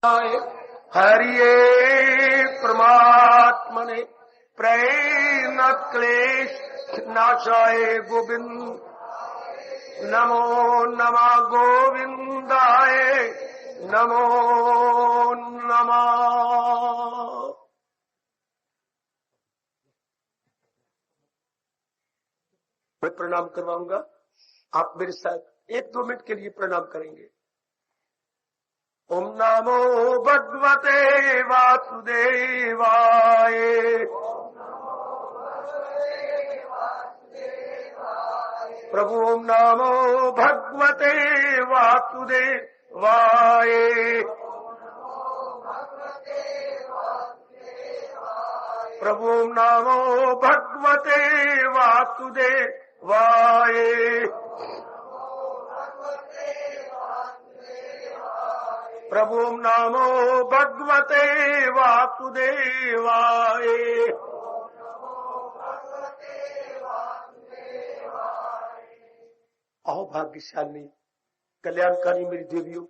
हरिये परमात्मने प्रेम क्लेश नाशाय गोविंद नमो नमः गोविंदाय नमो नमः। मैं प्रणाम करवाऊंगा, आप मेरे साथ 1-2 मिनट के लिए प्रणाम करेंगे। ओम नमो भगवते वासुदेवाय। प्रभु ओम नमो भगवते वासुदेवाय। प्रभु ओम नमो भगवते वासुदेवाय। प्रभु नमो भगवते वासुदेवाय। अहो भाग्यशाली कल्याणकारी मेरी देवियों,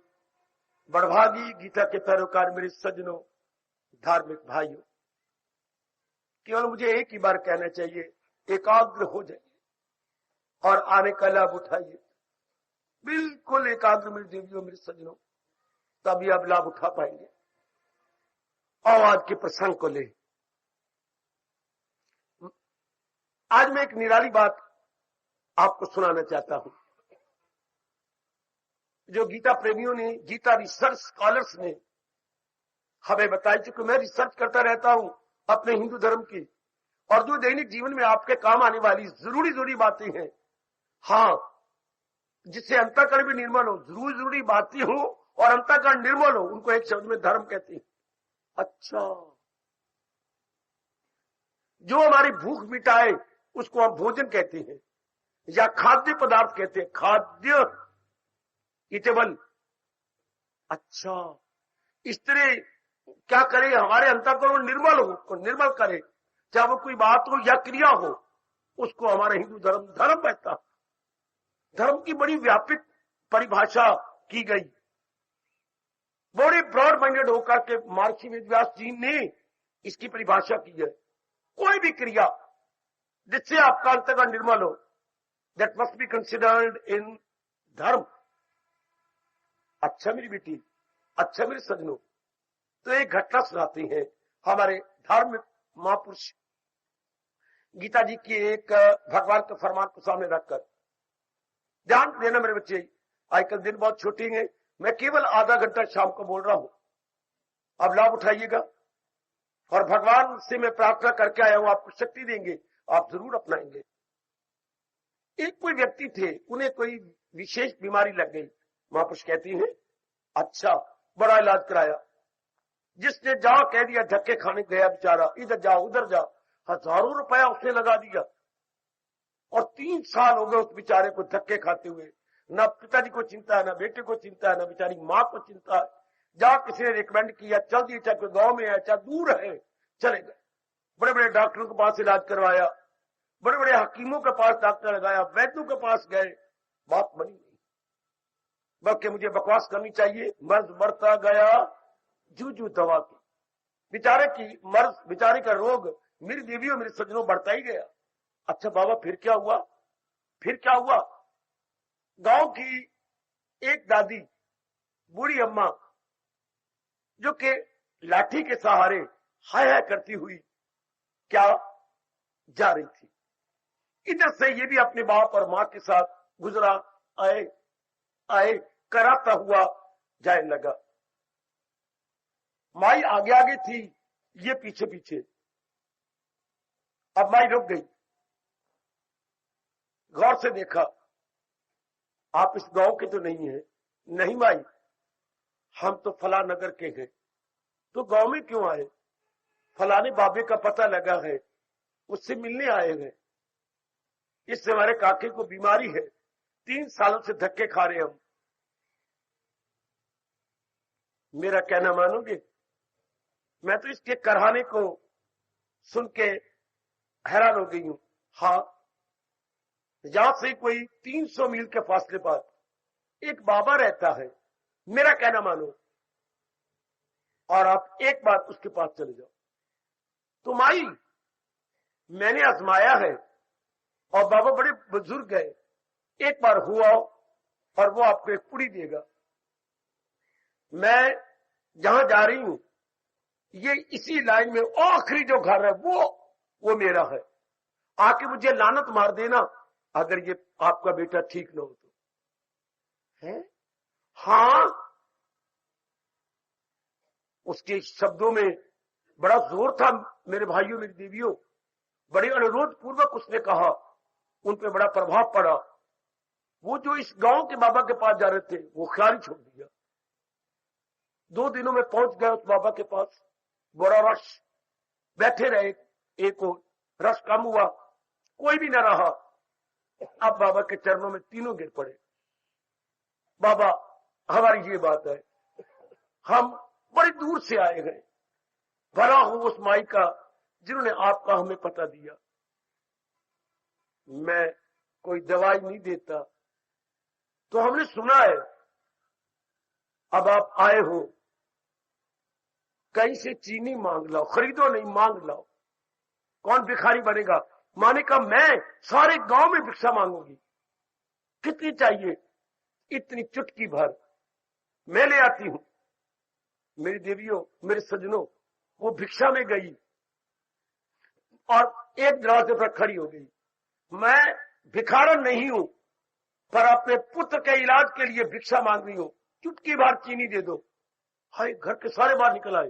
बड़भागी गीता के पैरोकार मेरे सज्जनों, धार्मिक भाइयों, केवल मुझे एक ही बार कहना चाहिए, एकाग्र हो जाइए और आने का लाभ उठाइए। बिल्कुल एकाग्र मेरी देवियों, मेरे सज्जनों, तभी आप लाभ उठा पाएंगे। और आज के प्रसंग को ले, आज मैं एक निराली बात आपको सुनाना चाहता हूं, जो गीता प्रेमियों ने, गीता रिसर्च स्कॉलर्स ने हमें बताई। चूंकि मैं रिसर्च करता रहता हूं अपने हिंदू धर्म की, और जो दैनिक जीवन में आपके काम आने वाली जरूरी बातें हैं, हाँ, जिससे अंतःकरण भी निर्मल हो, जरूरी बातें हो और अंतःकरण निर्मल हो, उनको एक शब्द में धर्म कहते हैं। अच्छा, जो हमारी भूख मिटाए उसको हम भोजन कहते हैं, या खाद्य पदार्थ कहते हैं, खाद्य इटेबल। अच्छा, इस तरह क्या करे, हमारे अंतःकरण निर्मल हो, को निर्मल करे, चाहे वो कोई बात हो या क्रिया हो, उसको हमारा हिंदू धर्म कहता। धर्म की बड़ी व्यापक परिभाषा की गई, बड़े ब्रॉड माइंडेड होकर के महर्षि वेदव्यास जी ने इसकी परिभाषा की है। कोई भी क्रिया जिससे आपका अंतःकरण निर्मल हो, that must be considered in धर्म। अच्छा मेरी बेटी, अच्छा मेरे सज्जनों, तो एक घटना सुनाते हैं हमारे धार्मिक महापुरुष गीता जी की, एक भगवान के फरमान को सामने रखकर। ध्यान देना मेरे बच्चे, आजकल दिन बहुत छोटे हैं, मैं केवल आधा घंटा शाम को बोल रहा हूं, अब लाभ उठाइएगा। और भगवान से मैं प्रार्थना करके आया हूं, आपको शक्ति देंगे, आप जरूर अपनाएंगे। एक कोई व्यक्ति थे, उन्हें कोई विशेष बीमारी लग गई। महापुरुष कहती हैं, अच्छा, बड़ा इलाज कराया, जिसने जहां कह दिया धक्के खाने गया बेचारा, इधर जाओ उधर जाओ, हजारों रुपया उसने लगा दिया। और 3 साल हो गए उस बेचारे को धक्के खाते हुए। ना पिताजी को चिंता है, ना बेटे को चिंता है, ना बेचारी माँ को चिंता है। जहां किसी ने रिकमेंड किया, चल दिए, चाहे कोई गांव में है चाहे दूर है, चले गए। बड़े बड़े डॉक्टरों के पास इलाज करवाया, बड़े बड़े हकीमों के पास डॉक्टर लगाया, वैद्यों के पास गए, बात बनी नहीं। बल्कि मुझे बकवास करनी चाहिए, मर्ज बढ़ता गया जू दवा की। बेचारे की मर्ज, बेचारे का रोग मेरी देवियों मेरे सज्जनों बढ़ता ही गया। अच्छा बाबा, फिर क्या हुआ? फिर क्या हुआ? गांव की एक दादी, बूढ़ी अम्मा, जो के लाठी के सहारे हाय हाय करती हुई क्या जा रही थी। इधर से ये भी अपने बाप और मां के साथ गुजरा आए कराता हुआ जाने लगा। माई आगे आगे थी, ये पीछे पीछे। अब माई रुक गई, गौर से देखा, आप इस गांव के तो नहीं है। नहीं माई, हम तो फला नगर के हैं। तो गांव में क्यों आए? फलाने बाबे का पता लगा है, उससे मिलने आए हैं। इससे हमारे काके को बीमारी है, 3 सालों से धक्के खा रहे हम। मेरा कहना मानोगे? मैं तो इसके कराने को सुन के हैरान हो गई हूं। हाँ, यहां से कोई 300 मील के फासले पर एक बाबा रहता है। मेरा कहना मानो, और आप एक बार उसके पास चले जाओ। तो माई मैंने आजमाया है और बाबा बड़े बुजुर्ग है, एक बार हुआ और वो आपको एक पुड़ी देगा। मैं जहां जा रही हूं ये इसी लाइन में आखिरी जो घर है वो मेरा है, आके मुझे लानत मार देना अगर ये आपका बेटा ठीक न हो तो। है हाँ, उसके शब्दों में बड़ा जोर था। मेरे भाइयों मेरी देवियों, बड़े अनुरोध पूर्वक उसने कहा, उन पे बड़ा प्रभाव पड़ा। वो जो इस गांव के बाबा के पास जा रहे थे वो ख्याल छोड़ दिया। 2 दिनों में पहुंच गए उस बाबा के पास, बड़ा रश, बैठे रहे, एक और रश कम हुआ, कोई भी न रहा। अब बाबा के चरणों में तीनों गिर पड़े। बाबा हमारी ये बात है, हम बड़ी दूर से आए हैं, भला हो उस माई का जिन्होंने आपका हमें पता दिया। मैं कोई दवाई नहीं देता, तो हमने सुना है अब आप आए हो, कहीं से चीनी मांग लाओ, खरीदो नहीं मांग लाओ। कौन भिखारी बनेगा? माने का मैं सारे गांव में भिक्षा मांगूंगी। कितनी चाहिए? इतनी चुटकी भर, मैं ले आती हूं। मेरी देवियों मेरे सज्जनों, वो भिक्षा में गई और एक दरवाजे पर खड़ी हो गई। मैं भिखारन नहीं हूं, पर अपने पुत्र के इलाज के लिए भिक्षा मांग रही हूं, चुटकी भर चीनी दे दो। हाय, घर के सारे बाहर निकल आए।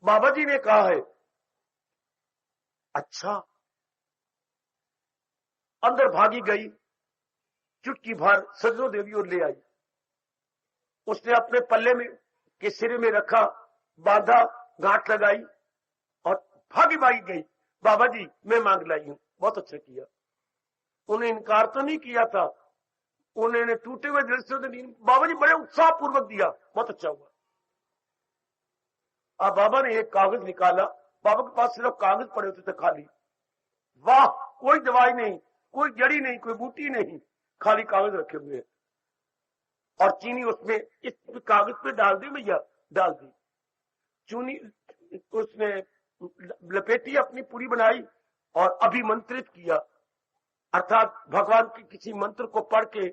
बाबा जी ने कहा है, अच्छा। अंदर भागी गई, चुटकी भर सज्जनों देवियों ले आई। उसने अपने पल्ले में के सिरे में रखा, बांधा, गांठ लगाई और भागी भागी गई। बाबा जी मैं मांग लाई हूं। बहुत अच्छा किया। उन्हें इनकार तो नहीं किया था, उन्होंने टूटे हुए दिल से बाबा जी बड़े उत्साह पूर्वक दिया। बहुत अच्छा हुआ। अब बाबा ने एक कागज निकाला, बाबा के पास सिर्फ कागज पड़े होते थे खाली। वाह, कोई दवाई नहीं, कोई जड़ी नहीं, कोई बूटी नहीं, खाली कागज रखे हुए और चीनी उसमें इस कागज पे डाल दी भैया, डाल दी चीनी। उसने लपेटी, अपनी पूरी बनाई और अभिमंत्रित किया, अर्थात भगवान के किसी मंत्र को पढ़ के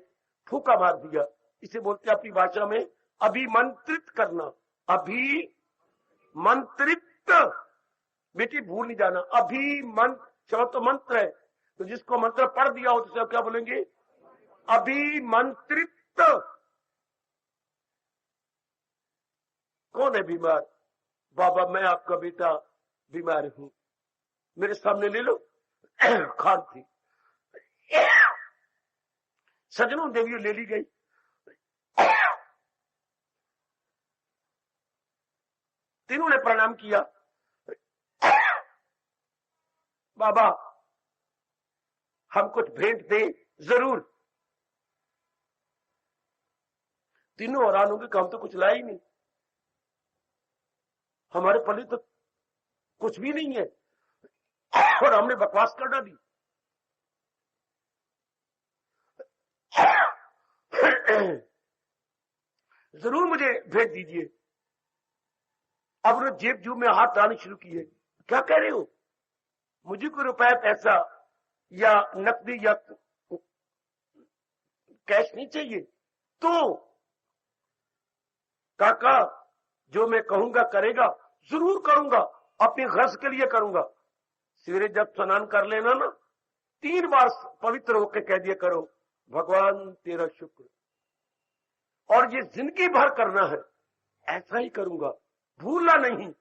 फूका मार दिया। इसे बोलते अपनी भाषा में अभिमंत्रित करना। अभिमंत्रित, बेटी भूल नहीं जाना। अभिमंत्र शब्द तो मंत्र है, तो जिसको मंत्र पढ़ दिया हो तो क्या बोलेंगे? अभिमंत्रित। कौन है बीमार? बाबा मैं आपका बेटा बीमार हूं, मेरे सामने ले लो। खान थी, सजनों देवियों ले ली गई। तीनों ने प्रणाम किया। बाबा हम कुछ भेंट दें? जरूर। तीनों हैरान होंगे, काम तो कुछ लाया ही नहीं, हमारे पल्ले तो कुछ भी नहीं है और हमने बकवास कर डाली। जरूर मुझे भेज दीजिए। अब उन्होंने जेब जूब में हाथ डालने शुरू किए। क्या कह रहे हो? मुझे कोई रुपया पैसा या नकदी या कैश नहीं चाहिए। तो काका जो मैं कहूंगा करेगा? जरूर करूंगा, अपनी गरज के लिए करूंगा। सवेरे जब स्नान कर लेना ना, 3 बार पवित्र होकर कह दिया करो, भगवान तेरा शुक्र। और ये जिंदगी भर करना है, ऐसा ही करूंगा, भूलना नहीं,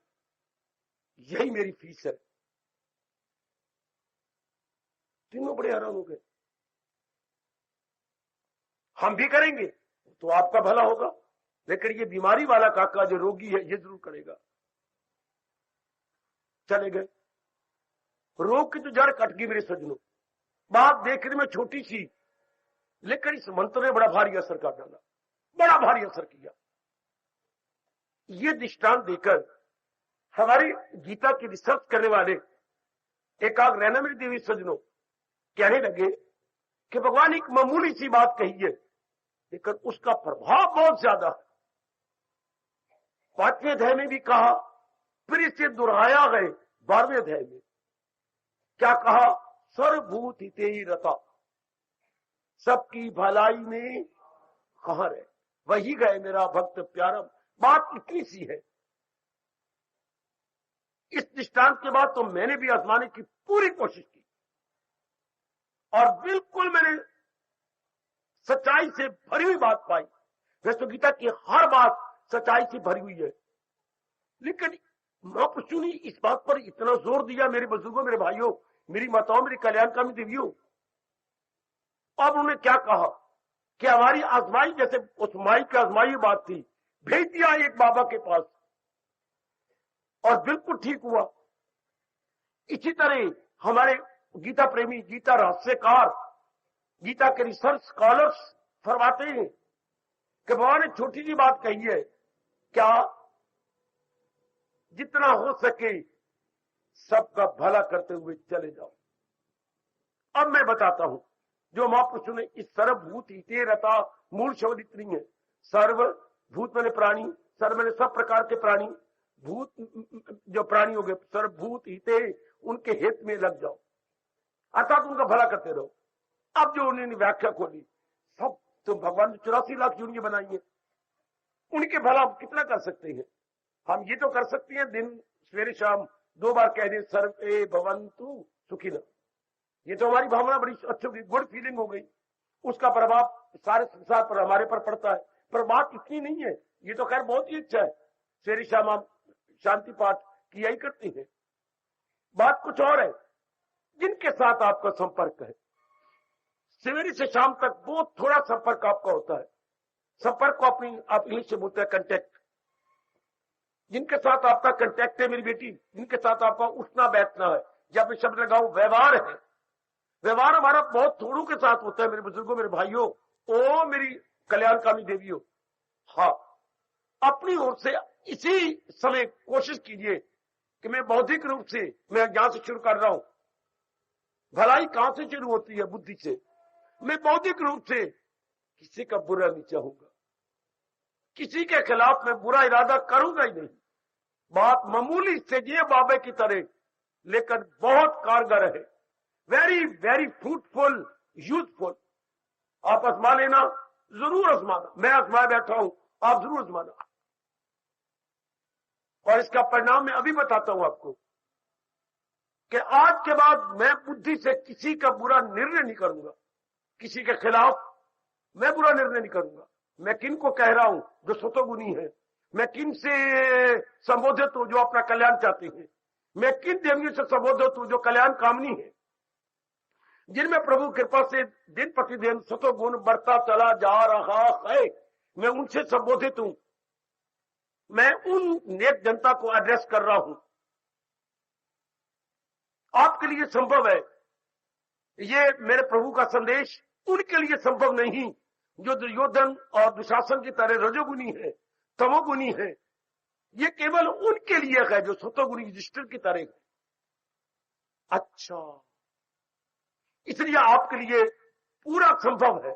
यही मेरी फीस है। तीनों बड़े हैरान हो गए। हम भी करेंगे तो आपका भला होगा, लेकिन ये बीमारी वाला काका जो रोगी है ये जरूर करेगा। चले गए। रोग की तो जड़ कट गई मेरे सज्जनों। बात देखने में छोटी सी, लेकिन इस मंत्र ने बड़ा भारी असर कर डाला, बड़ा भारी असर किया। ये दृष्टांत देकर हमारी गीता की रिसर्च करने वाले एकाग्र रहना मेरी देवी सज्जनों कहने लगे कि भगवान एक मामूली सी बात कही है, लेकिन उसका प्रभाव बहुत ज्यादा है। 5वें अध्याय में भी कहा, फिर इसे दोहराया गए 12वें अध्याय में। क्या कहा? सर्वभूत हिते रता, सबकी भलाई में कहां रहे, वही गए मेरा भक्त प्यारा। बात इतनी सी है। इस दृष्टांत के बाद तो मैंने भी आजमाने की पूरी कोशिश की और बिल्कुल मैंने सच्चाई से भरी हुई बात पाई। वैसे तो गीता की हर बात सच्चाई से भरी हुई है, लेकिन महापुरुषों ने इस बात पर इतना जोर दिया, मेरे बुजुर्गों, मेरे भाइयों, मेरी माताओं, मेरी कल्याणकामी देवियों। अब उन्होंने क्या कहा कि हमारी आजमाई, जैसे उस माई की आजमाई बात थी, भेज दिया एक बाबा के पास और बिल्कुल ठीक हुआ। इसी तरह हमारे गीता प्रेमी, गीता रहस्यकार, गीता के रिसर्च स्कॉलर्स फरमाते हैं कि भगवान ने छोटी सी बात कही है, क्या? जितना हो सके सबका भला करते हुए चले जाओ। अब मैं बताता हूं, जो महापुरुषों ने इस सर्वभूत हिते रता, मूल शब्द इतनी है। सर्वभूत मैंने प्राणी, सर्व मैंने सब प्रकार के प्राणी, भूत जो प्राणी हो गए, सर्वभूत हिते, उनके हित में लग जाओ, अर्थात उनका भला करते रहो। अब जो उन्होंने व्याख्या खोली, सब तो भगवान ने 84 लाख योनियां बनाई है, उनके भला कितना कर सकते हैं? हम ये तो कर सकते हैं दिन सवेरे शाम 2 बार कह दें सर्वे भवन्तु सुखिनः। ये तो हमारी भावना बड़ी अच्छी होगी, गुड फीलिंग हो गई, उसका प्रभाव सारे संसार पर, हमारे पर पड़ता है। पर बात इतनी नहीं है, ये तो खैर बहुत ही अच्छा है, सवेरे शाम आप शांति पाठ किया ही करते हैं। बात कुछ और है, जिनके साथ आपका संपर्क है, सवेरे से शाम तक बहुत थोड़ा संपर्क आपका होता है। संपर्क को अपनी आप इंग्लिश से बोलते हैं कंटेक्ट। जिनके साथ आपका कंटेक्ट है मेरी बेटी, जिनके साथ आपका उठना बैठना है, या मैं शब्द लगाऊं व्यवहार है, व्यवहार हमारा बहुत थोड़ों के साथ होता है मेरे बुजुर्गों, मेरे भाइयों, ओ मेरी कल्याणकामी देवियों। हाँ, अपनी ओर से इसी समय कोशिश कीजिए कि मैं बौद्धिक रूप से, मैं यहां से शुरू कर रहा हूं, भलाई कहां से शुरू होती है? बुद्धि से। मैं बौद्धिक रूप से किसी का बुरा नहीं चाहूंगा, किसी के खिलाफ मैं बुरा इरादा करूंगा ही नहीं। बात मामूली से ये बाबे की तरह, लेकिन बहुत कारगर है, वेरी वेरी फ्रूटफुल, यूजफुल। आप आजमा लेना, जरूर आजमाना, मैं आजमाए बैठा हूं, आप जरूर आजमाना। और इसका परिणाम मैं अभी बताता हूं आपको कि आज के बाद मैं बुद्धि से किसी का बुरा निर्णय नहीं करूंगा, किसी के खिलाफ मैं बुरा निर्णय नहीं करूंगा। मैं किन को कह रहा हूं जो सतोगुनी है, मैं किन से संबोधित हूं जो अपना कल्याण चाहते हैं, मैं किन देवियों से संबोधित हूं जो कल्याण कामनी है, जिनमें प्रभु कृपा से दिन प्रतिदिन सतोगुण बढ़ता चला जा रहा है, मैं उनसे संबोधित हूं। मैं उन नेक जनता को एड्रेस कर रहा हूं। आपके लिए संभव है, ये मेरे प्रभु का संदेश उनके लिए संभव नहीं जो दुर्योधन और दुशासन की तरह रजोगुनी है, तमोगुनी है। ये केवल उनके लिए है जो सतोगुनी युधिष्ठिर की तरह है। अच्छा, इसलिए आपके लिए पूरा संभव है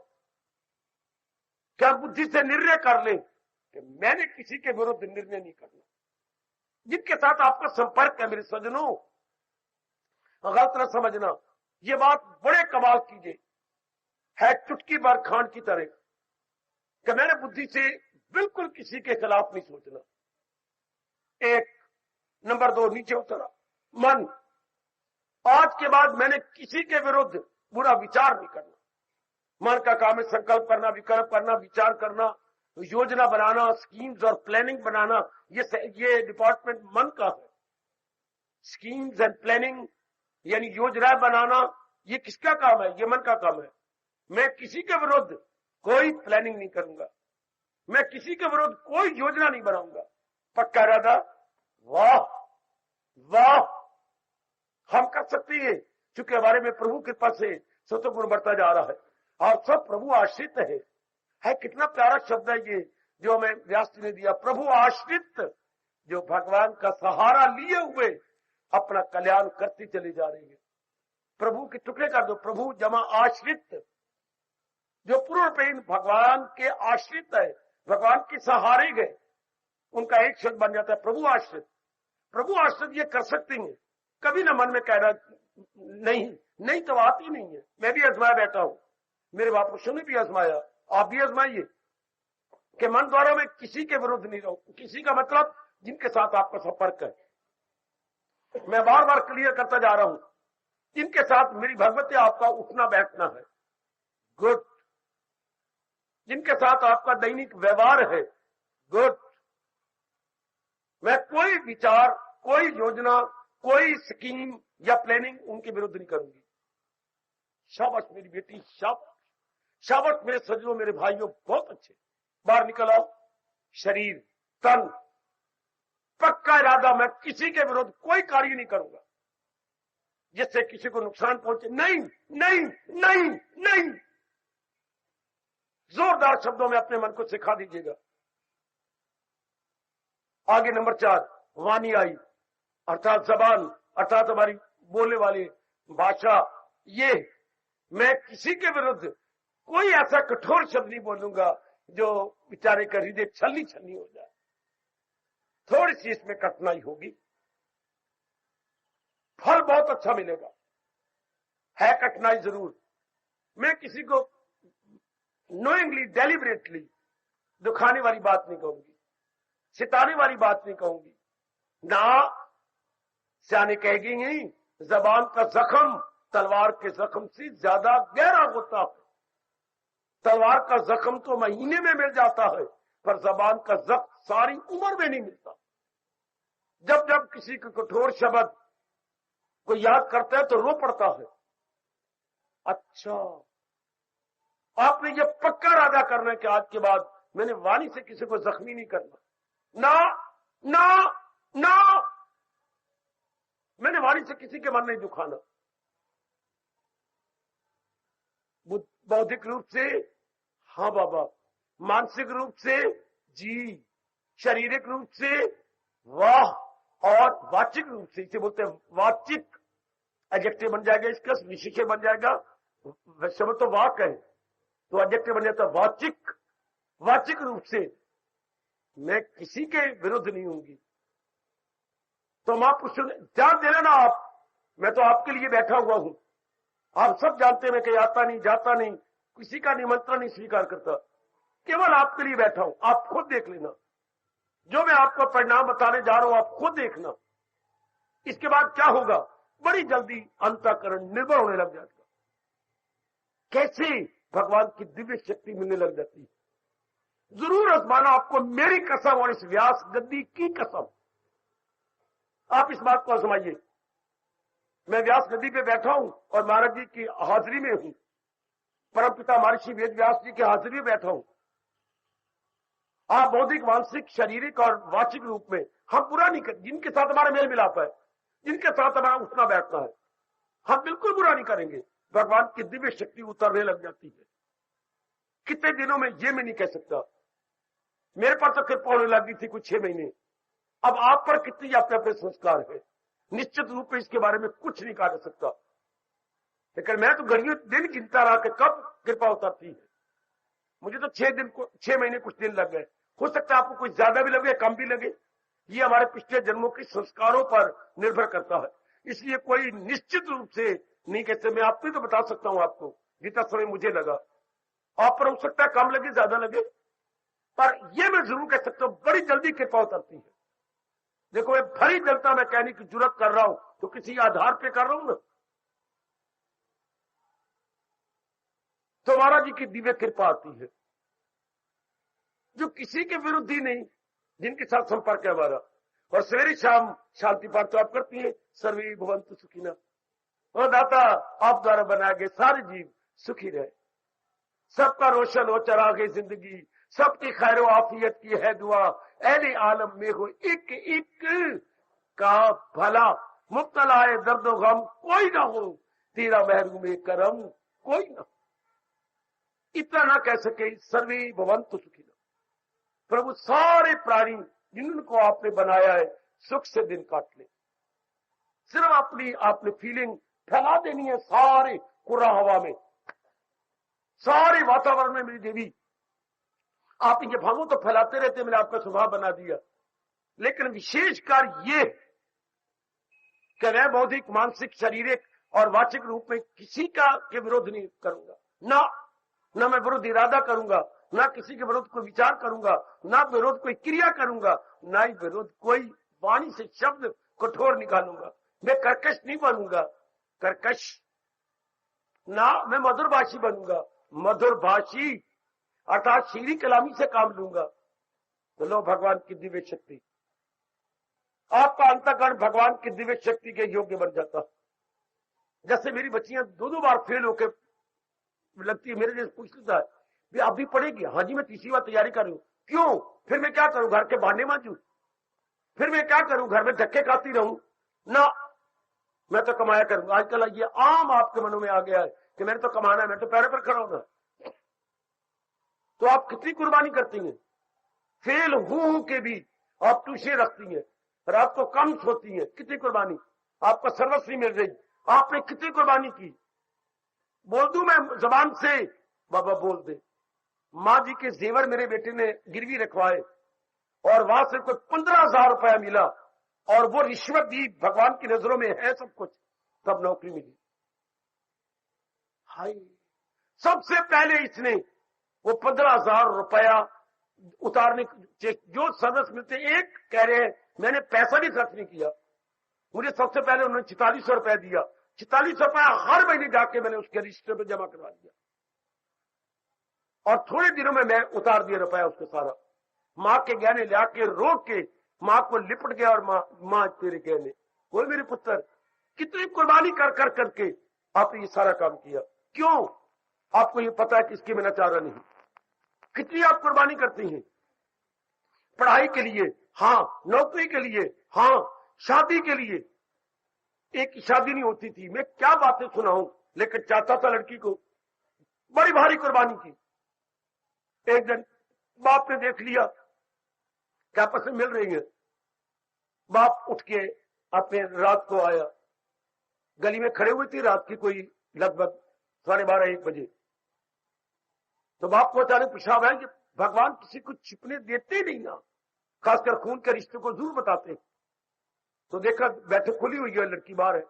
कि आप बुद्धि से निर्णय कर लें कि मैंने किसी के विरुद्ध निर्णय नहीं करना। जिनके साथ आपका संपर्क है मेरे सज्जनों, गलत न समझना, ये बात बड़े कमाल कीजिए, है चुटकी भर खांड की तरह कि मैंने बुद्धि से बिल्कुल किसी के खिलाफ नहीं सोचना। एक नंबर 2, नीचे उतरा मन, आज के बाद मैंने किसी के विरुद्ध बुरा विचार नहीं करना। मन का काम है संकल्प करना, विकल्प करना, विचार करना, योजना बनाना, स्कीम्स और प्लानिंग बनाना। ये डिपार्टमेंट मन का है। स्कीम्स एंड प्लानिंग यानी योजना बनाना, ये किसका काम है? ये मन का काम है। मैं किसी के विरुद्ध कोई प्लानिंग नहीं करूंगा, मैं किसी के विरुद्ध कोई योजना नहीं बनाऊंगा। पक्का इरादा? वाह वाह, हम कर सकते हैं, क्योंकि हमारे में प्रभु कृपा से सतोगुण बढ़ता जा रहा है और सब प्रभु आश्रित है। कितना प्यारा शब्द है ये जो हमें व्यास जी ने दिया, प्रभु आश्रित, जो भगवान का सहारा लिए हुए अपना कल्याण करती चली जा रही है। प्रभु के टुकड़े कर दो, प्रभु जमा आश्रित। जो पूर्णपेन भगवान के आश्रित है, भगवान के सहारे गए, उनका एक शब्द बन जाता है प्रभु आश्रित। प्रभु आश्रित ये कर सकते हैं, कभी ना मन में कह रहा नहीं तो आती नहीं है। मैं भी आजमाया बैठा हूं, मेरे महापुरुषों ने भी आजमाया, आप भी आजमाइए कि मन द्वारा मैं किसी के विरुद्ध नहीं रहूं। किसी का मतलब जिनके साथ आपका संपर्क है। मैं बार बार क्लियर करता जा रहा हूं, जिनके साथ मेरी भगवती आपका उठना बैठना है, गुड। जिनके साथ आपका दैनिक व्यवहार है, गुड। मैं कोई विचार, कोई योजना, कोई स्कीम या प्लानिंग उनके विरुद्ध नहीं करूंगी। शाबाश मेरी बेटी, शाबाश शाबाश मेरे सज्जनों, मेरे भाइयों, बहुत अच्छे। बाहर निकल आओ, शरीर तन पक्का इरादा, मैं किसी के विरुद्ध कोई कार्य नहीं करूंगा जिससे किसी को नुकसान पहुंचे। नहीं नहीं नहीं नहीं, जोरदार शब्दों में अपने मन को सिखा दीजिएगा। आगे नंबर 4, वाणी आई, अर्थात जबान, अर्थात हमारी बोलने वाली भाषा। ये मैं किसी के विरुद्ध कोई ऐसा कठोर शब्द नहीं बोलूंगा जो बेचारे का हृदय छलनी छलनी हो जाए। थोड़ी सी इसमें कठिनाई होगी, फल बहुत अच्छा मिलेगा, है कठिनाई जरूर। मैं किसी को नोइंगली, डेलिबरेटली दुखाने वाली बात नहीं कहूंगी, सिताने वाली बात नहीं कहूंगी ना। सियाने कहेगी नहीं, जबान का जख्म तलवार के जख्म से ज्यादा गहरा होता है। तलवार का जख्म तो महीने में मिल जाता है, पर जबान का जख्म सारी उम्र में नहीं मिलता। जब जब किसी के कठोर शब्द को याद करता है तो रो पड़ता है। अच्छा, आपने ये पक्का इरादा करना है कि आज के बाद मैंने वाणी से किसी को जख्मी नहीं करना। ना ना ना, मैंने वाणी से किसी के मन नहीं दुखाना। बौद्धिक रूप से हाँ बाबा, मानसिक रूप से जी, शारीरिक रूप से वाह, और वाचिक रूप से, इसे बोलते हैं वाचिक, एडजेक्टिव बन जाएगा, इसका विशेषण बन जाएगा। शब्द तो वाक है तो एडजेक्टिव बन जाता है वाचिक। वाचिक रूप से मैं किसी के विरुद्ध नहीं होंगी। तो महापुरुषों ने ध्यान देना ना आप, मैं तो आपके लिए बैठा हुआ हूं। आप सब जानते हैं मैं कहीं आता नहीं, जाता नहीं, किसी का निमंत्रण नहीं स्वीकार करता, केवल आपके लिए बैठा हूं। आप खुद देख लेना, जो मैं आपको परिणाम बताने जा रहा हूं आप खुद देखना। इसके बाद क्या होगा, बड़ी जल्दी अंतःकरण निर्भर होने लग जाएगा। कैसे भगवान की दिव्य शक्ति मिलने लग जाती है। जरूर आजमाना आपको, मेरी कसम और इस व्यास गद्दी की कसम। आप इस बात को आजमाइए। मैं व्यास गद्दी पे बैठा हूं और महाराज जी की हाजिरी में हूं, परम पिता महर्षि वेद व्यास जी की हाजिरी में बैठा हूं। आप बौद्धिक, मानसिक, शारीरिक और वाचिक रूप में हम बुरा नहीं कर, जिनके साथ हमारा मेल मिलाप है, जिनके साथ हमारा उठना बैठना है, हम बिल्कुल बुरा नहीं करेंगे। भगवान की दिव्य शक्ति उतरने लग जाती है। कितने दिनों में ये मैं नहीं कह सकता। मेरे पर तो कृपा होने लगी थी कुछ 6 महीने। अब आप पर कितनी अपने अपने संस्कार है, निश्चित रूप से इसके बारे में कुछ नहीं कहा जा सकता। लेकिन मैं तो घड़ियों दिन गिनता रहा कि कब कृपा उतरती है। मुझे तो 6 महीने कुछ दिन लग गए। हो सकता है आपको कुछ ज्यादा भी लगे, कम भी लगे। ये हमारे पिछले जन्मों के संस्कारों पर निर्भर करता है। इसलिए कोई निश्चित रूप से नहीं कहते। मैं आपको तो बता सकता हूं आपको जितना समय मुझे लगा। आप पर हो सकता है कम लगे, ज्यादा लगे, पर यह मैं जरूर कह सकता हूं बड़ी जल्दी कृपा उतरती है। देखो मैं भरी जलता मैं कहने की जरूरत कर रहा हूं तो किसी आधार पे कर रहा हूं ना। तो महाराज जी की दिव्य कृपा आती है, जो किसी के विरुद्ध ही नहीं, जिनके साथ संपर्क है हमारा। और सवेरे शाम शांति पाठ तो आप करती है, सर्वे भवन्तु सुखिनः। और दाता आप द्वारा बनाए गए सारे जीव सुखी रहे, सबका रोशन हो, चरागे जिंदगी, सबकी खैर आफियत की है दुआ। अहले आलम में हो एक एक का भला, मुब्तला है दर्दो गम कोई ना हो, तेरा महरूम में करम कोई ना। इतना ना कह सके सर्वे भवन्तु सुखिनः। प्रभु सारे प्राणी जिनको आपने बनाया है सुख से दिन काट ले। सिर्फ अपनी आपने फीलिंग फैला देनी है सारे कुरा हवा में, सारे वातावरण में मेरी देवी आप ये भावों तो फैलाते रहते, मैंने आपका स्वभाव बना दिया, लेकिन विशेषकर ये कि मैं बौद्धिक, मानसिक, शारीरिक और वाचिक रूप में किसी का के विरोध नहीं करूंगा, ना मैं विरोध इरादा करूंगा, ना किसी के विरोध कोई विचार करूंगा, ना विरोध कोई क्रिया करूंगा, ना ही विरोध कोई वाणी से शब्द कठोर निकालूंगा। मैं कर्कश नहीं बनूंगा, कर्कश ना, मैं मधुरभाषी बनूंगा, मधुरभाषी अर्थात शीरी कलामी से काम लूंगा। तो लो भगवान की दिव्य शक्ति, आपका अंतःकरण भगवान की दिव्य शक्ति के योग्य बन जाता। जैसे मेरी बच्चियां 2 बार फेल होके लगती है, मेरे जैसे पूछ लेता है भी आप भी पढ़ेगी? हाँ जी, मैं तीसरी बार तैयारी कर रही हूं। क्यों? फिर मैं क्या करूं? घर के भांडे मांजू? फिर मैं क्या करूं? घर में धक्के खाती रहूं? ना, मैं तो कमाया करूंगा। आजकल ये आम आपके मनों में आ गया है कि मैंने तो कमाना है, मैं तो पैरों पर खड़ा होना। तो आप कितनी कुर्बानी करती हैं? फेल हूं के भी आप ट्यूशन रखती हैं, रात को कम सोती हैं, कितनी कुर्बानी? आपको सर्वस्वी मिल रही, आपने कितनी कुर्बानी की? बोल दूं मैं जबान से? बाबा बोल दे। माँ जी के जेवर मेरे बेटे ने गिरवी रखवाए और वहां से कोई 15,000 रुपया मिला और वो रिश्वत दी, भगवान की नजरों में है सब कुछ, तब नौकरी मिली। हाय, सबसे पहले इसने वो 15,000 रुपया उतारने, जो सर्विस मिलते, एक कह रहे हैं मैंने पैसा भी खर्च नहीं किया, मुझे सबसे पहले उन्होंने 4400 रुपया दिया। 4400 रुपया हर महीने जाके मैंने उसके रजिस्टर पर जमा करवा दिया और थोड़े दिनों में मैं उतार दिया रुपया उसके सारा। माँ के गहने ला के रोक के माँ को लिपट गया और माँ तेरे गहने। बोल मेरे पुत्र, कितनी कुर्बानी कर कर करके आपने ये सारा काम किया। क्यों? आपको ये पता है कि इसकी मैंने चारा नहीं। कितनी आप कुर्बानी करती हैं पढ़ाई के लिए, हाँ, नौकरी के लिए, हाँ, शादी के लिए। एक शादी नहीं होती थी, मैं क्या बातें सुनाऊं, लेकिन चाहता था लड़की को, बड़ी भारी कुर्बानी की। एक दिन बाप ने देख लिया क्या आपस में मिल रही है, बाप उठ के अपने रात को आया, गली में खड़े हुए थे, रात की कोई लगभग 12:30-1 बजे। तो बाप को अचानक पेशाब है कि भगवान किसी को छिपने देते नहीं ना, खासकर खून के रिश्ते को जरूर बताते। तो देखा बैठक खुली हुई है, लड़की बाहर है,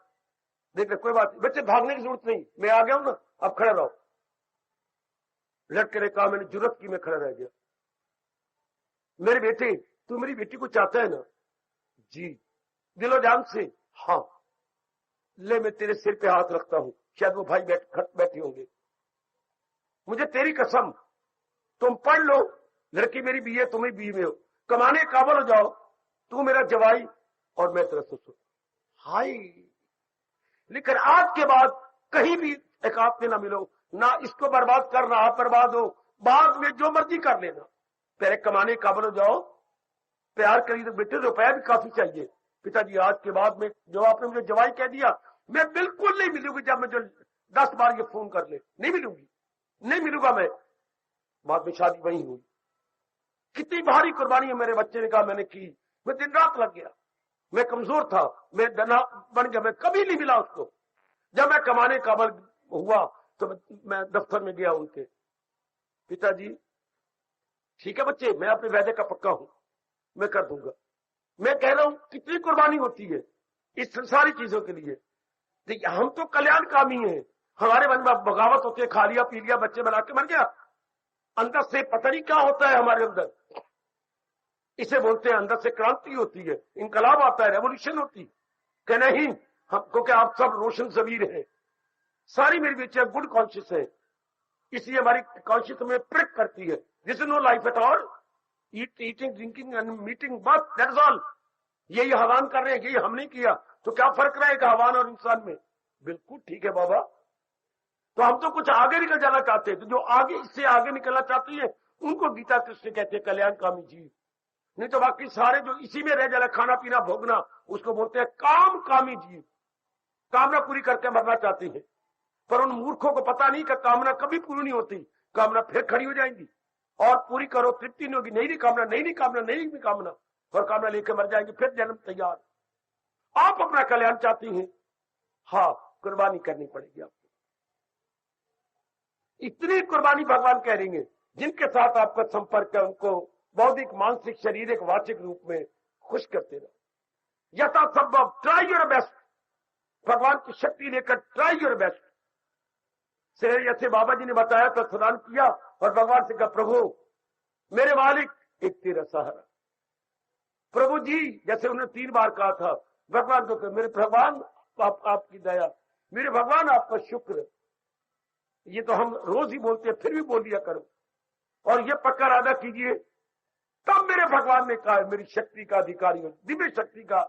देख कोई बात नहीं, बच्चे भागने की जरूरत नहीं, मैं आ गया हूं ना, अब खड़ा रहो। लड़के ने कहा मैंने जरूरत की, मैं खड़ा रह गया। मेरे बेटे, तू मेरी बेटी को चाहता है ना? जी, दिलो जान से। हाँ, ले मैं तेरे सिर पे हाथ रखता हूं, शायद वो भाई बैठे होंगे। मुझे तेरी कसम, तुम पढ़ लो, लड़की मेरी बीए, तुम्हें बीए में हो, कमाने काबल हो जाओ, तू मेरा जवाई और मैं तेरा ससुर। हाय, लेकिन आज के बाद कहीं भी एक आपने ना मिलो, ना इसको बर्बाद करना, आप बर्बाद हो, बाद में जो मर्जी कर लेना, पहले कमाने काबल हो जाओ। प्यार करी तो बेटे रुपया भी काफी चाहिए। पिताजी, आज के बाद में जो आपने मुझे जवाई कह दिया, मैं बिल्कुल नहीं मिलूंगी। जब मुझे 10 बार ये फोन कर ले, नहीं मिलूंगी, नहीं मिलूंगा मैं। बाद में शादी वही हुई। कितनी भारी कुर्बानी है मेरे बच्चे ने कहा मैंने की। मैं दिन रात लग गया, मैं कमजोर था, मैं दना बन गया, मैं कभी नहीं मिला उसको। जब मैं कमाने काबल हुआ तो मैं दफ्तर में गया उनके, पिताजी ठीक है बच्चे, मैं अपने वादे का पक्का हूं, मैं कर दूंगा। मैं कह रहा हूं कितनी कुर्बानी होती है इस सारी चीजों के लिए। देखिए, हम तो कल्याणकामी हैं, हमारे मन में बगावत होती है, खा लिया पी लिया, बच्चे बना के मर गया। अंदर से पता नहीं क्या होता है हमारे अंदर, इसे बोलते हैं अंदर से क्रांति होती है, इनकलाब आता है, रेवोल्यूशन होती कि नहीं, हमको क्या आप सब रोशन जमीर हैं। सारी मेरी बेटियां गुड कॉन्शियस है, इसलिए हमारी कॉन्शियस में प्रिक करती है। This is no life at all, eating drinking and meeting, बस दैट इज ऑल। यही हवान कर रहे हैं, यही हमने किया, तो क्या फर्क रहेगा हवान और इंसान में? बिल्कुल ठीक है बाबा। तो हम तो कुछ आगे निकल जाना चाहते हैं, तो जो आगे इससे आगे निकलना चाहती है उनको गीता कृष्ण कहते हैं कल्याणकामी जीव। नहीं तो बाकी सारे जो इसी में रह जाना, खाना पीना भोगना, उसको बोलते हैं कामकामी जीव। कामना पूरी करके मरना चाहती है, पर उन मूर्खों को पता नहीं कि कामना कभी पूरी नहीं होती, कामना फिर खड़ी हो जाएंगी और पूरी करो तृप्ति नहीं होगी, नहीं कामना, नहीं कामना, नहीं कामना, और कामना लेकर मर जाएंगे, फिर जन्म तैयार। आप अपना कल्याण चाहती हैं, हाँ, कुर्बानी करनी पड़ेगी आपको। इतनी कुर्बानी भगवान करेंगे जिनके साथ आपका संपर्क है उनको बौद्धिक, मानसिक, शारीरिक, वाचिक रूप में खुश करते रहो। यथासंभव ट्राई योर बेस्ट, भगवान की शक्ति लेकर ट्राई योर बेस्ट। जैसे बाबा जी ने बताया तो स्नान किया और भगवान से कहा, प्रभु मेरे मालिक एक तेरा सहारा। प्रभु जी, जैसे उन्होंने 3 बार कहा था भगवान को, मेरे भगवान आपकी दया, मेरे भगवान आपका शुक्र। ये तो हम रोज ही बोलते हैं, फिर भी बोल दिया करो और ये पक्का इरादा कीजिए। तब मेरे भगवान ने कहा, मेरी शक्ति का अधिकारी हो, दिव्य शक्ति का।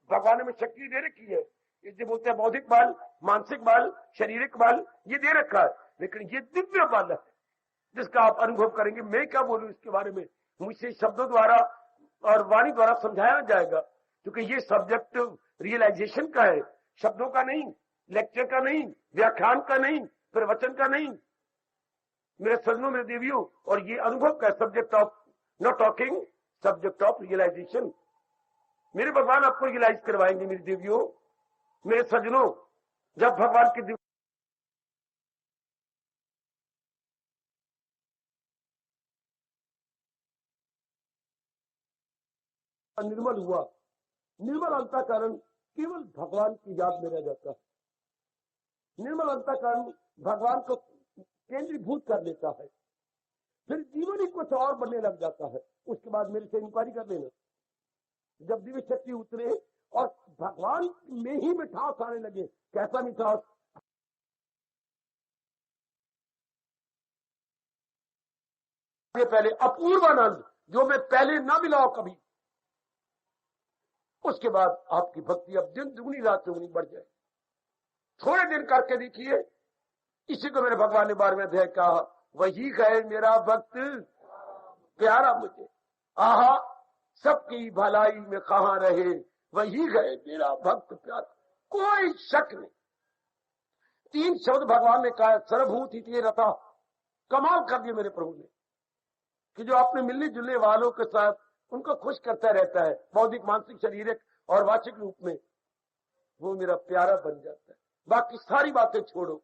भगवान ने में शक्ति दे रखी है, इसे बोलते हैं बौद्धिक बल, मानसिक बल, शारीरिक बल, ये दे रखा है, लेकिन ये दिव्य बल है जिसका आप अनुभव करेंगे। मैं क्या बोलूं इसके बारे में, मुझसे शब्दों द्वारा और वाणी द्वारा समझाया जाएगा, क्योंकि ये सब्जेक्ट रियलाइजेशन का है, शब्दों का नहीं, लेक्चर का नहीं, व्याख्यान का नहीं, प्रवचन का नहीं, मेरे सज्जनों, मेरे देवियों। और ये अनुभव का subject of not talking, subject of realisation. मेरे भगवान आपको रियलाइज करवाएंगे मेरी देवियों, मेरे सज्जनों। जब भगवान की निर्मल हुआ, निर्मल अंतःकरण केवल भगवान की याद में रह जाता है। निर्मल अंतःकरण भगवान को केंद्रीभूत कर लेता है, फिर जीवन ही कुछ और बनने लग जाता है। उसके बाद मेरे से इंक्वायरी कर लेना, जब दिव्य शक्ति उतरे और भगवान में ही मिठास आने लगे। कैसा मिठास? पहले अपूर्व आनंद जो मैं पहले ना मिला हो कभी। उसके बाद आपकी भक्ति अब दिन दुगनी रात चौगुनी बढ़ जाए। थोड़े दिन करके देखिए, इसी को मेरे भगवान ने 12वें अध्याय कहा, वही है मेरा भक्त प्यारा मुझे, आहा सबकी भलाई में कहां रहे, वही है मेरा भक्त प्यारा। कोई शक नहीं। 3 शब्द भगवान ने कहा, सर्वभूत हिते रता। कमाल कर दिया मेरे प्रभु ने कि जो अपने मिलने जुलने वालों के साथ उनको खुश करता रहता है, बौद्धिक, मानसिक, शारीरिक और वाचिक रूप में, वो मेरा प्यारा बन जाता है। बाकी सारी बातें छोड़ो,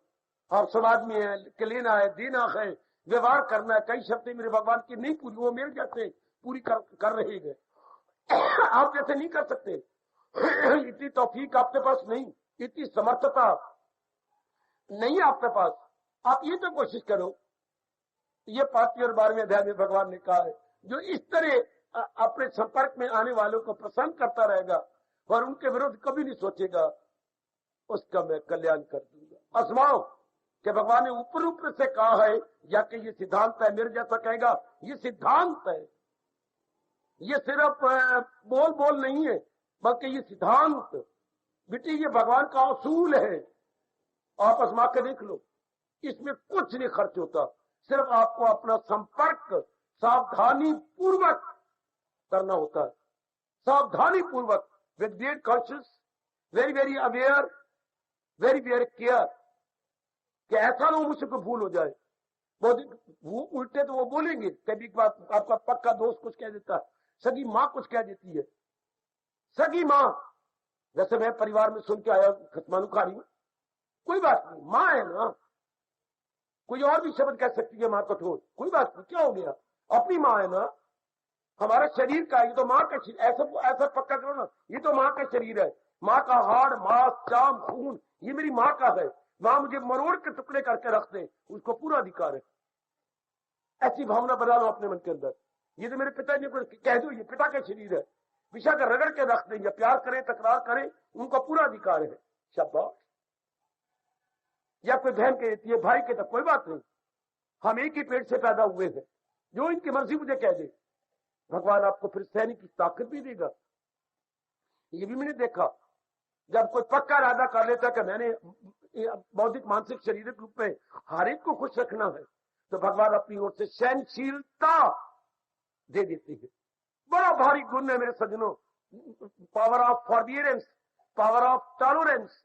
आप समाज में है कि लेना है, देना है, व्यवहार करना है, कई शब्द मेरे भगवान की नहीं पूरी, वो मेरे जैसे पूरी कर रहे हैं। आप जैसे नहीं कर सकते, इतनी तौफीक आपके पास नहीं, इतनी समर्थता नहीं आपके पास। आप ये तो कोशिश करो, ये 5वीं और 12वें अध्याय में भगवान ने कहा है, जो इस तरह अपने संपर्क में आने वालों को प्रसन्न करता रहेगा और उनके विरुद्ध कभी नहीं सोचेगा, उसका मैं कल्याण कर दूंगा। आजमाओ कि भगवान ने ऊपर ऊपर से कहा है या कि ये सिद्धांत है, मेरे जैसा कहेगा ये सिद्धांत है, ये सिर्फ बोल बोल नहीं है, बल्कि ये सिद्धांत बेटी ये भगवान का असूल है। आप आजमा के देख लो, इसमें कुछ नहीं खर्च होता, सिर्फ आपको अपना संपर्क सावधानी पूर्वक करना होता है, सावधानी पूर्वक, with great conscious, very very aware, very very care, कि ऐसा ना मुझसे कोई भूल हो जाए। वो उल्टे तो वो बोलेंगे, कभी बात आपका पक्का दोस्त कुछ कह देता है, सगी माँ कुछ कह देती है, सगी माँ। जैसे मैं परिवार में सुन के आया खतमानुखारी में, कोई बात नहीं, माँ है ना, कोई और भी शब्द कह सकती है माँ कठोर, कोई बात नहीं, क्या हो गया, अपनी माँ है ना, हमारा शरीर का, ये तो माँ का शरीर, ऐसा पक्का करो ना, ये तो माँ का शरीर है, माँ का हाड़, मांस, चाम, खून, ये मेरी माँ का है, माँ मुझे मरोड़ के टुकड़े करके रख दे, उसको पूरा अधिकार है। ऐसी भावना बना लो अपने मन के अंदर। ये तो मेरे पिताजी को कह दो, ये पिता का शरीर है, विषा कर रगड़ के रख दें, या प्यार करें, तकरार करें, उनका पूरा अधिकार है। शाबाश। या कोई बहन कहती है भाई कहता, कोई बात नहीं, हम एक ही पेट से पैदा हुए हैं, जो इनकी मर्जी मुझे कह दे, भगवान आपको फिर सहने की ताकत भी देगा। ये भी मैंने देखा, जब कोई पक्का इरादा कर लेता कि मैंने बौद्धिक, मानसिक, शारीरिक रूप में हर एक को खुश रखना है, तो भगवान अपनी ओर से सहनशीलता दे देती है। बड़ा भारी गुण है मेरे सज्जनों, power of forbearance, power of tolerance,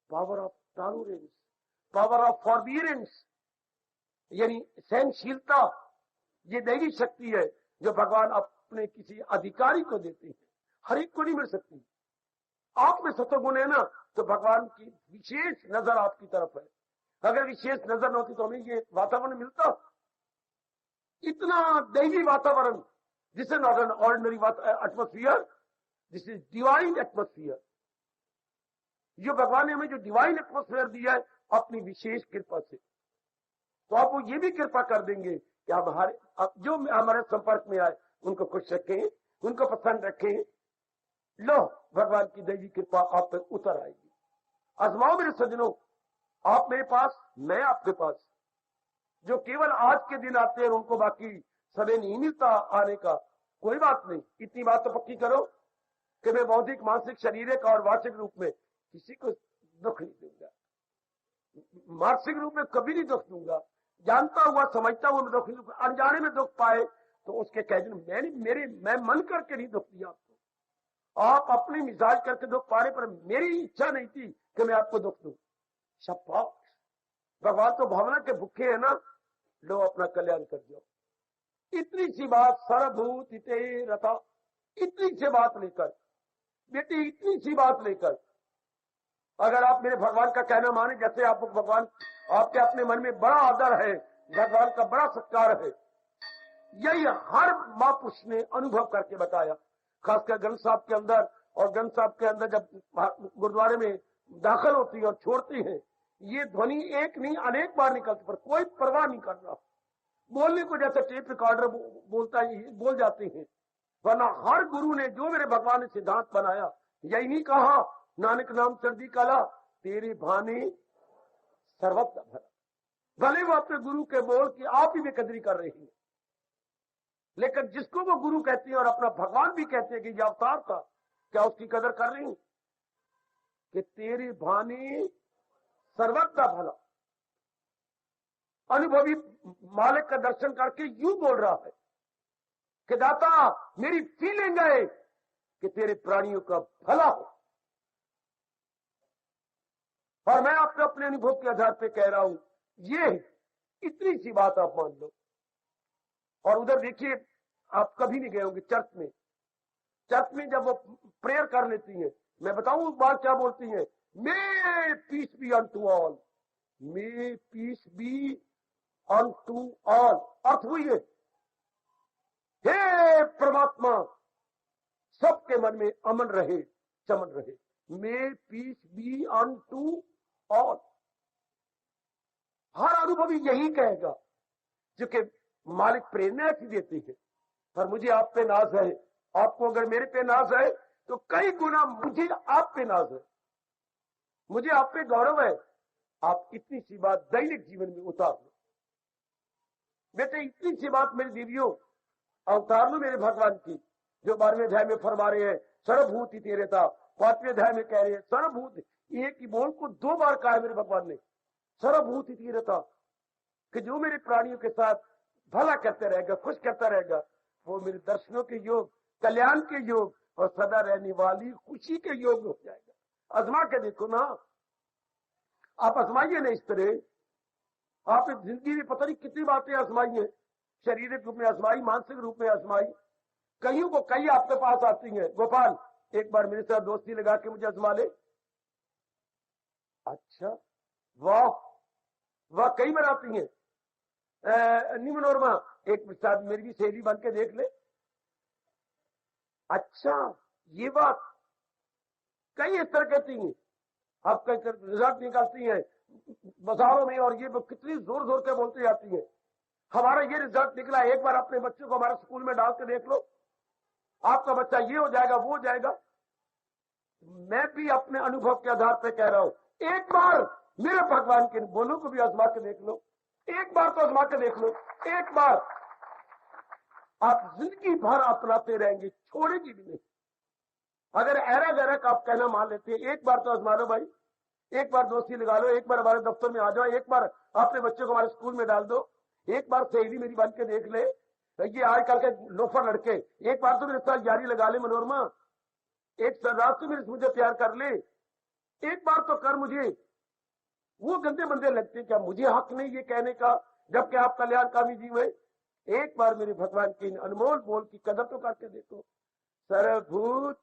power of tolerance, power of forbearance, यानी सहनशीलता। ये दैवी शक्ति है जो भगवान अपने किसी अधिकारी को देते हैं, हर एक को नहीं मिल सकती। आप में सत्वगुण है ना, तो भगवान की विशेष नजर आपकी तरफ है, अगर विशेष नजर न होती तो हमें ये वातावरण मिलता। इतना दैवी वातावरण, this is not an ordinary atmosphere, this is divine atmosphere. जो भगवान ने हमें जो डिवाइन एटमोस्फियर दिया है अपनी विशेष कृपा से, तो आप वो ये भी कृपा कर देंगे कि आप जो हमारे संपर्क में आए उनको खुश रखें, उनको पसंद रखें। लो भगवान की दैवी कृपा आप पर उतर आएगी। आजमाओ मेरे सज्जनों, आप मेरे पास, मैं आपके पास। जो केवल आज के दिन आते हैं उनको बाकी समय नहीं मिलता आने का, कोई बात नहीं। इतनी बात तो पक्की करो कि मैं बौद्धिक, मानसिक, शारीरिक और वाचिक रूप में किसी को दुख नहीं दूंगा। मानसिक रूप में कभी नहीं दुख दूंगा, जानता हुआ समझता हुआ मैं दुख नहीं दूंगा। अनजाने में दुख पाए तो उसके कह दिन मैं मन करके नहीं दुख दिया आपको, आप अपनी मिजाज करके दुख पा रहे, पर मेरी इच्छा नहीं थी कि मैं आपको दुख दूं। शाबाश, भगवान तो भावना के भूखे है ना, लो अपना कल्याण कर दो। इतनी सी बात, सर्वभूत हिते रता, इतनी सी बात लेकर बेटी, इतनी सी बात लेकर अगर आप मेरे भगवान का कहना माने, जैसे आप भगवान, आपके अपने मन में बड़ा आदर है, भगवान का बड़ा सत्कार है, यही हर महापुरुष ने अनुभव करके बताया। खासकर ग्रंथ साहब के अंदर, और ग्रंथ साहब के अंदर जब गुरुद्वारे में दाखिल होती है और छोड़ती है, ये ध्वनि एक नहीं अनेक बार निकलती, पर कोई परवाह नहीं कर रहा। बोलने को जैसे टेप रिकॉर्डर बोलता है, बोल जाते हैं, वरना हर गुरु ने जो मेरे भगवान ने सिद्धांत बनाया, यही नहीं कहा नानक नाम चढ़दी कला तेरे भाने सर्वत्र भला। भले वो अपने गुरु के बोल की आप ही बेकदरी कर रही है, लेकिन जिसको वो गुरु कहते हैं और अपना भगवान भी कहते हैं कि यह अवतार था, क्या उसकी कदर कर रही कि तेरे भाने सर्वत्र भला। अनुभवी मालिक का दर्शन करके यूं बोल रहा है कि दाता मेरी फीलिंग है कि तेरे प्राणियों का भला हो, और मैं आपको अपने अनुभव के आधार पे कह रहा हूं, ये इतनी सी बात आप मान लो। और उधर देखिए, आप कभी नहीं गए होंगे चर्च में। चर्च में जब वो प्रेयर कर लेती हैं, मैं बताऊं उस बार क्या बोलती हैं, may peace be unto all, may peace be unto all. अर्थ हुई है, हे परमात्मा सबके मन में अमन रहे, चमन रहे, may peace be unto all. हर अनुभवी यही कहेगा, क्योंकि मालिक प्रेरणा ऐसी देती है। पर मुझे आप पे नाज है, आपको अगर मेरे पे नाज है तो कई गुना मुझे आप पे नाज है, मुझे आप पे गौरव है। आप इतनी सी बात दैनिक जीवन में उतार लो बेटे, इतनी सी बात मेरी देवियों अवतार लो मेरे भगवान की, जो 12वें अध्याय में फरमा रहे हैं सर्वभूत ही तेरे था। 5वें अध्याय में कह रहे हैं सर्वभूत, एक ही बोल को 2 बार कहा है मेरे भगवान ने, सर्वभूत ही तेरे था, कि जो मेरे प्राणियों के साथ भला करते रहेगा, खुश करता रहेगा, वो मेरे दर्शनों के योग, कल्याण के योग और सदा रहने वाली खुशी के योग हो जाएगा। आजमा के देखो ना, आप आजमाइए ना इस तरह। आप जिंदगी में पता नहीं कितनी बातें आजमाई है, शारीरिक रूप में आजमाई, मानसिक रूप में आजमाई, कईयों को कई आपके पास आती हैं, गोपाल एक बार मेरे साथ दोस्ती लगा के मुझे आजमा ले। अच्छा, वाह वाह, कई बार आती हैं। मनोरमा एक साथ मेरी भी सहेली बन के देख ले। अच्छा, ये बात कई इस तरह कहती हैं, आप कई रिजल्ट निकालती हैं बाजारों में, और ये कितनी जोर जोर के बोलती जाती है, हमारा ये रिजल्ट निकला, एक बार अपने बच्चों को हमारे स्कूल में डाल के देख लो, आपका बच्चा ये हो जाएगा, वो हो जाएगा। मैं भी अपने अनुभव के आधार पर कह रहा हूं, एक बार मेरे भगवान के बोलों को भी आजमा के देख लो, एक बार तो आजमा के देख लो, एक बार आप जिंदगी भर अपनाते रहेंगे, छोड़ेगी भी नहीं। अगर ऐरा गैरा का आप कहना मान लेते हैं, एक बार तो आजमा लो भाई, एक बार दोस्ती लगा लो, एक बार हमारे दफ्तर में आ जाओ, एक बार अपने बच्चों को हमारे स्कूल में डाल दो, एक बार सहेली मेरी बन के देख ले। ये आजकल के लोफर लड़के, एक बार तो मेरे साथ यारी लगा ले मनोरमा, एक रात तो मुझे प्यार कर ले, एक बार तो कर मुझे। वो गंदे बंदे लगते हैं, क्या मुझे हक नहीं ये कहने का, जबकि आप कल्याणकामी जीव है। एक बार मेरे भगवान के अनमोल बोल की कदर तो करके देखो, सर्वभूत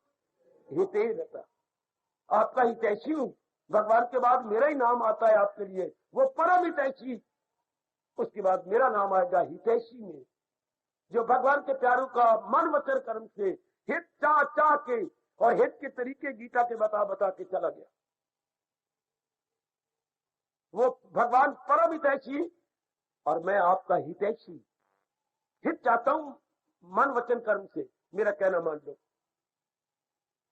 हिते रहता, आपका हितैषी हूं, भगवान के बाद मेरा ही नाम आता है आपके लिए, वो परम हितैषी, उसके बाद मेरा नाम आएगा हितैषी में, जो भगवान के प्यारों का मन वचन कर्म से हित चाह चाह के और हित के तरीके गीता के बता बता के चला गया। वो भगवान परम हितैषी और मैं आपका हितैषी। हित चाहता हूं मन वचन कर्म से, मेरा कहना मान लो।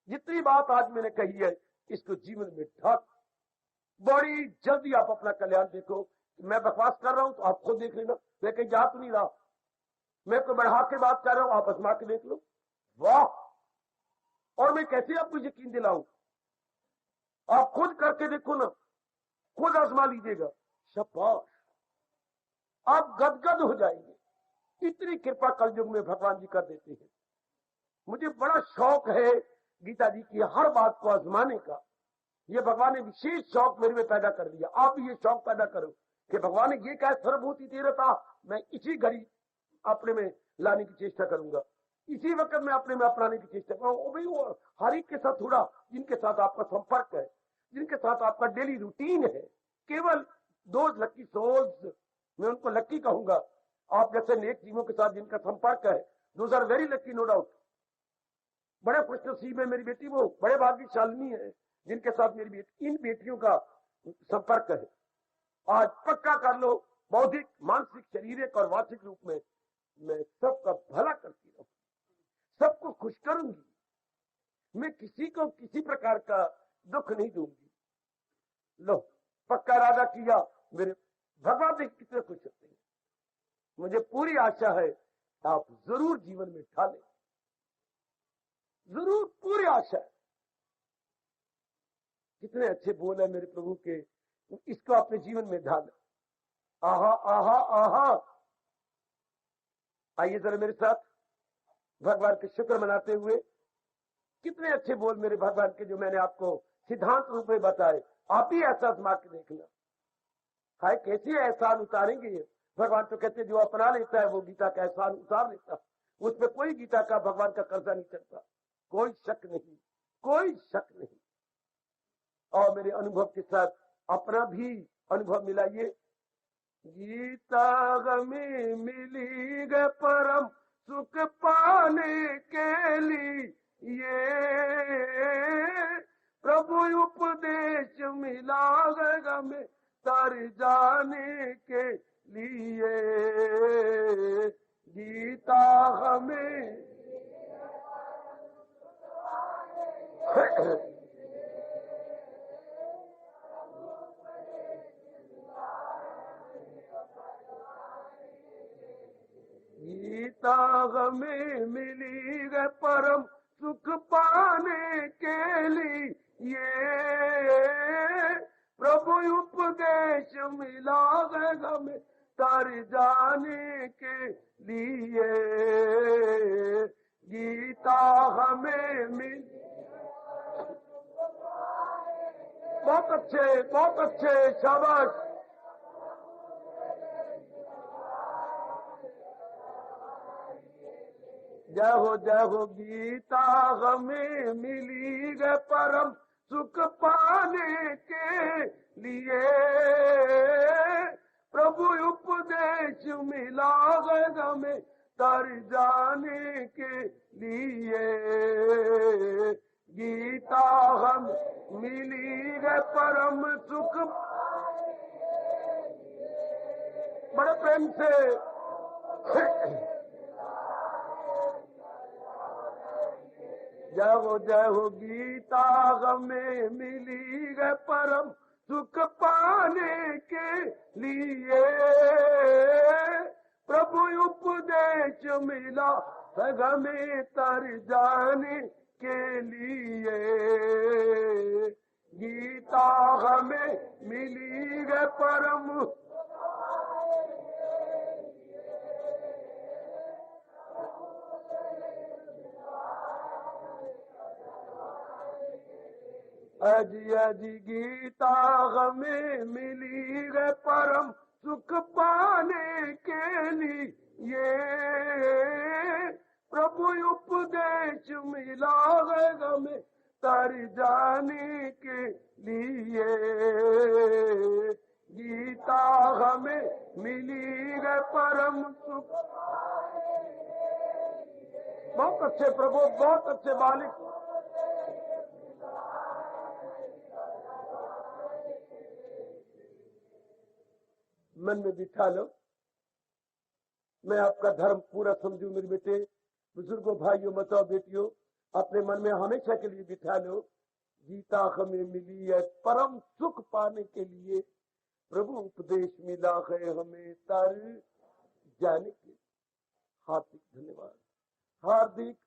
जितनी बात आज मैंने कही है इसको जीवन में ढाल। बड़ी जल्दी आप अपना कल्याण देखो। मैं बकवास कर रहा हूं तो आप खुद देख लेना, मैं कहीं जा तो नहीं रहा। मैं तो बढ़ा के बात कर रहा हूं, आप आजमा के देख लो। वाह! और मैं कैसे आपको यकीन दिलाऊं? आप खुद करके देखो ना, खुद आजमा लीजिएगा। शाबाश, आप गदगद हो जाएंगे। इतनी कृपा कलयुग में भगवान जी कर देते हैं। मुझे बड़ा शौक है गीता जी की हर बात को आजमाने का। ये भगवान ने विशेष शौक मेरे में पैदा कर दिया। आप भी ये शौक पैदा करो कि भगवान ने ये क्या सर्वभूति तेरे था, मैं इसी घड़ी अपने में लाने की चेष्टा करूंगा, इसी वक्त में अपने में अपनाने की चेष्टा करूंगा। भाई वो हर एक के साथ थोड़ा, जिनके साथ आपका संपर्क है, जिनके साथ आपका डेली रूटीन है, केवल दो लकी सोल्स, मैं उनको लकी कहूंगा, आप जैसे नेक जीवों के साथ जिनका संपर्क है, those are very lucky, no doubt. बड़े खुशनसीब है मेरी बेटी, वो बड़े भाग्यशालिनी है जिनके साथ मेरी बेटी, इन बेटियों का संपर्क है। आज पक्का कर लो, बौद्धिक, मानसिक, शारीरिक और वाचिक रूप में मैं सबका भला करती रहूं, सबको खुश करूंगी। मैं किसी को किसी प्रकार का दुख नहीं दूंगी। लो, पक्का इरादा किया, मेरे भगवान देख कितने खुश होते हैं। मुझे पूरी आशा है आप जरूर जीवन में ढालें, जरूर, पूरी आशा है। कितने अच्छे बोल है मेरे प्रभु के, इसको अपने जीवन में ढालें। आहा आहा आहा। आइए जरा मेरे साथ भगवान के शुक्र मनाते हुए, कितने अच्छे बोल मेरे भगवान के जो मैंने आपको सिद्धांत रूप में बताए, आप ही ऐसा आजमा के देखना। हाय कैसे एहसान उतारेंगे ये। भगवान तो कहते जो अपना लेता है वो गीता का एहसान उतार लेता, उसमें कोई गीता का भगवान का कर्जा नहीं चढ़ता, कोई शक नहीं, कोई शक नहीं। और मेरे अनुभव के साथ अपना भी अनुभव मिलाइए। गीता में मिली ग परम सुख पाने के लिए, प्रभु उपदेश मिला ग में तर जाने के लिए। गीता हमें गीता हमें मिली है परम सुख पाने के लिए, प्रभु उपदेश मिला है हमें तर जाने के लिए। गीता हमें मिल, बहुत अच्छे, बहुत अच्छे, शाबाश। जय हो गीता हमें मिली है परम सुख पाने के लिए, प्रभु उपदेश मिला है हमें तर जाने के लिए। गीता हम मिली है परम सुख, बड़े प्रेम से जय हो गीता हमें मिली है परम सुख पाने के लिए, प्रभु उपदेश मिला है हमें तर जाने के लिए। गीता हमें मिली है परम, अजी गीता हमें मिली है परम सुख पाने के लिए, प्रभु उपदेश मिला है हमें तर जाने के लिए। गीता हमें मिली है परम सुख। बहुत अच्छे प्रभु, बहुत अच्छे मालिक। मन में बिठा लो, मैं आपका धर्म पूरा समझू। मेरे बेटे, बुजुर्गों, भाइयों, माताओं, बेटियों, अपने मन में हमेशा के लिए बिठा लो, गीता हमें मिली है परम सुख पाने के लिए, प्रभु उपदेश मिला है हमें तर जाने के। हार्दिक धन्यवाद, हार्दिक